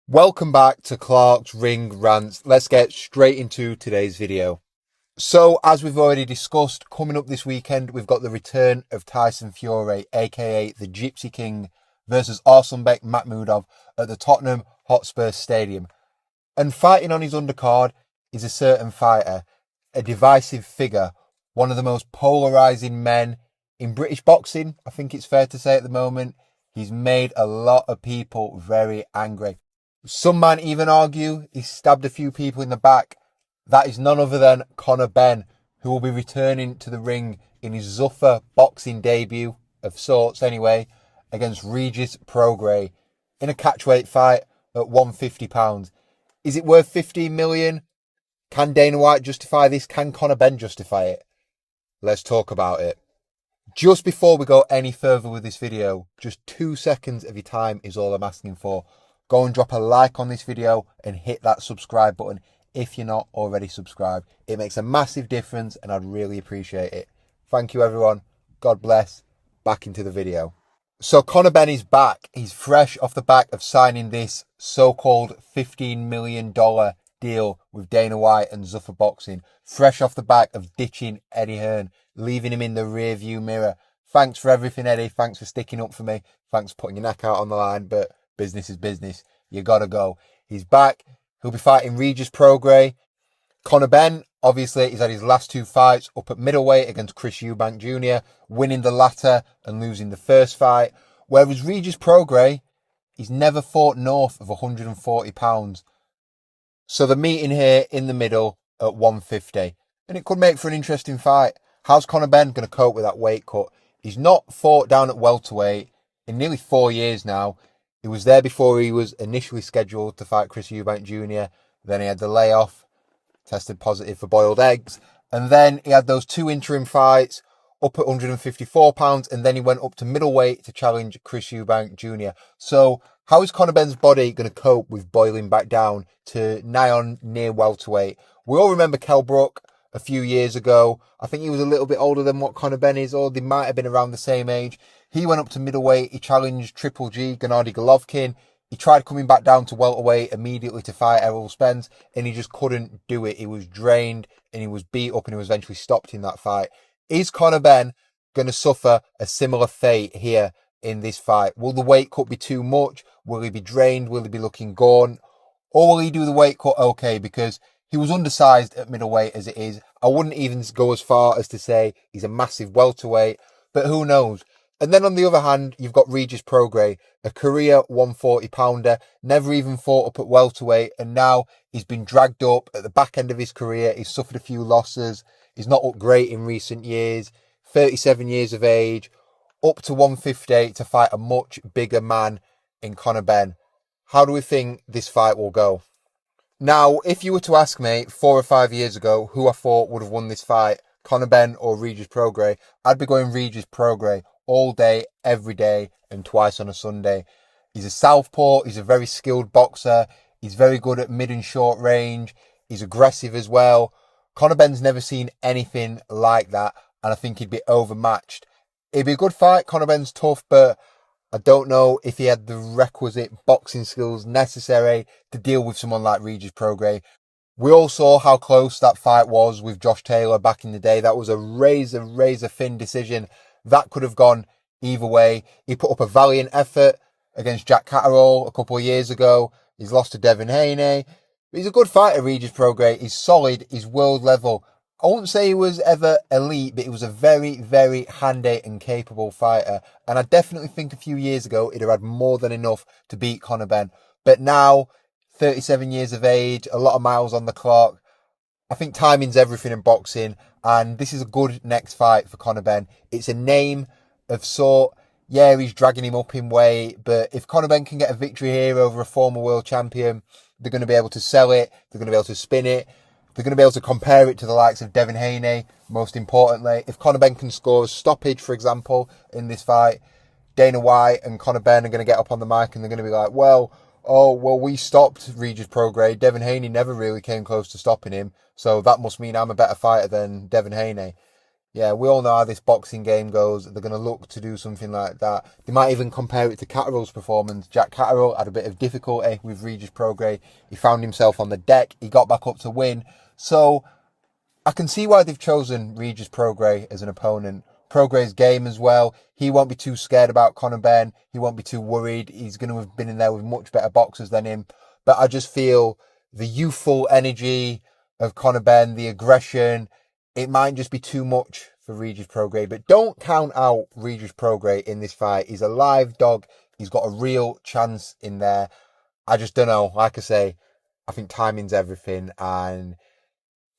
Welcome back to Clark's Ring Rants. Let's get straight into today's video. So, as we've already discussed, coming up this weekend, we've got the return of Tyson Fury, aka the Gypsy King, versus Arslanbek Makhmudov at the Tottenham Hotspur Stadium. And fighting on his undercard is a certain fighter, a divisive figure, one of the most polarising men in British boxing, I think it's fair to say at the moment. He's made a lot of people very angry. Some might even argue he stabbed a few people in the back. That is none other than Conor Benn, who will be returning to the ring in his Zuffa boxing debut, of sorts anyway, against Regis Prograis in a catchweight fight at £150. Is it worth 15 million? Can Dana White justify this? Can Conor Benn justify it? Let's talk about it. Just before we go any further with this video, just 2 seconds of your time is all I'm asking for. Go and drop a like on this video and hit that subscribe button if you're not already subscribed. It makes a massive difference and I'd really appreciate it. Thank you everyone. God bless. Back into the video. So Conor Benn is back. He's fresh off the back of signing this so-called $15 million deal with Dana White and Zuffa Boxing. Fresh off the back of ditching Eddie Hearn, leaving him in the rear view mirror. Thanks for everything, Eddie. Thanks for sticking up for me. Thanks for putting your neck out on the line, but business is business. You gotta go. He's back. He'll be fighting Regis Prograis. Conor Benn, obviously, he's had his last two fights up at middleweight against Chris Eubank Jr., winning the latter and losing the first fight. Whereas Regis Prograis, he's never fought north of £140. So the meeting here in the middle at 150. And it could make for an interesting fight. How's Conor Benn going to cope with that weight cut? He's not fought down at welterweight in nearly 4 years now. He was there before he was initially scheduled to fight Chris Eubank Jr. Then he had the layoff, tested positive for boiled eggs. And then he had those two interim fights up at £154. And then he went up to middleweight to challenge Chris Eubank Jr. So how is Conor Benn's body going to cope with boiling back down to nigh on near welterweight? We all remember Kell Brook a few years ago. I think he was a little bit older than what Conor Benn is, or they might have been around the same age. He went up to middleweight. He challenged Triple G, Gennady Golovkin. He tried coming back down to welterweight immediately to fight Errol Spence, and he just couldn't do it. He was drained, and he was beat up, and he was eventually stopped in that fight. Is Conor Benn going to suffer a similar fate here in this fight? Will the weight cut be too much? Will he be drained? Will he be looking gaunt? Or will he do the weight cut okay? Because he was undersized at middleweight as it is. I wouldn't even go as far as to say he's a massive welterweight, but who knows? And then on the other hand, you've got Regis Prograis, a career 140-pounder, never even fought up at welterweight, and now he's been dragged up at the back end of his career. He's suffered a few losses. He's not looked great in recent years. 37 years of age, up to 150 to fight a much bigger man in Conor Benn. How do we think this fight will go? Now, if you were to ask me 4 or 5 years ago who I thought would have won this fight, Conor Benn or Regis Prograis, I'd be going Regis Prograis all day, every day, and twice on a Sunday. He's a southpaw. He's a very skilled boxer. He's very good at mid and short range. He's aggressive as well. Conor Benn's never seen anything like that, and I think he'd be overmatched. It'd be a good fight. Conor Benn's tough, but I don't know if he had the requisite boxing skills necessary to deal with someone like Regis Prograis. We all saw how close that fight was with Josh Taylor back in the day. That was a razor thin decision. That could have gone either way. He put up a valiant effort against Jack Catterall a couple of years ago. He's lost to Devin Haney. He's a good fighter, Regis Prograis. He's solid. He's world level. I wouldn't say he was ever elite, but he was a very handy and capable fighter. And I definitely think a few years ago, he'd have had more than enough to beat Conor Benn. But now, 37 years of age, a lot of miles on the clock. I think timing's everything in boxing, and this is a good next fight for Conor Benn. It's a name of sort. Yeah, he's dragging him up in weight, but if Conor Benn can get a victory here over a former world champion, they're going to be able to sell it, they're going to be able to spin it, they're going to be able to compare it to the likes of Devin Haney, most importantly. If Conor Benn can score a stoppage, for example, in this fight, Dana White and Conor Benn are going to get up on the mic and they're going to be like, well, we stopped Regis Prograis. Devin Haney never really came close to stopping him. So that must mean I'm a better fighter than Devin Haney. Yeah, we all know how this boxing game goes. They're going to look to do something like that. They might even compare it to Catterall's performance. Jack Catterall had a bit of difficulty with Regis Prograis. He found himself on the deck. He got back up to win. So I can see why they've chosen Regis Prograis as an opponent. Prograis' game as well. He won't be too scared about Conor Benn. He won't be too worried. He's going to have been in there with much better boxers than him. But I just feel the youthful energy of Conor Benn, the aggression, it might just be too much for Regis Prograis. But don't count out Regis Prograis in this fight. He's a live dog. He's got a real chance in there. I just don't know. Like I say, I think timing's everything. And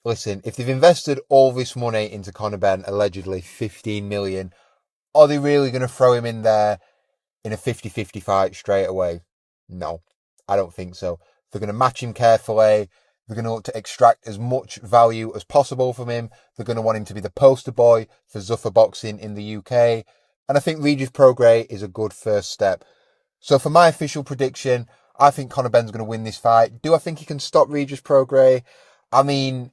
listen, if they've invested all this money into Conor Benn, allegedly 15 million, are they really going to throw him in there in a 50-50 fight straight away? No, I don't think so. They're going to match him carefully. They're going to look to extract as much value as possible from him. They're going to want him to be the poster boy for Zuffa boxing in the UK. And I think Regis Prograis is a good first step. So for my official prediction, I think Conor Benn's going to win this fight. Do I think he can stop Regis Prograis? I mean,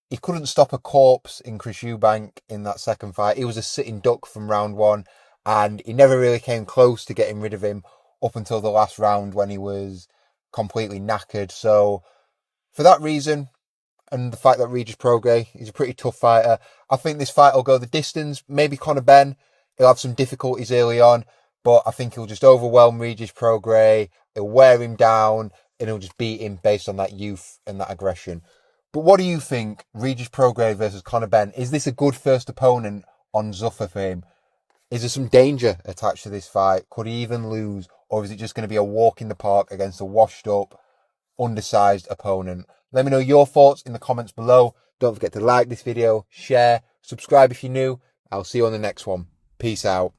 he couldn't stop a corpse in Chris Eubank in that second fight. He was a sitting duck from round one, and he never really came close to getting rid of him up until the last round when he was completely knackered. So for that reason, and the fact that Regis Prograis is a pretty tough fighter, I think this fight will go the distance. Maybe Conor Benn, he'll have some difficulties early on, but I think he'll just overwhelm Regis Prograis, he'll wear him down, and he'll just beat him based on that youth and that aggression. But what do you think, Regis Prograis versus Conor Benn? Is this a good first opponent on Zuffa for him? Is there some danger attached to this fight? Could he even lose? Or is it just going to be a walk in the park against a washed up, undersized opponent? Let me know your thoughts in the comments below. Don't forget to like this video, share, subscribe if you're new. I'll see you on the next one. Peace out.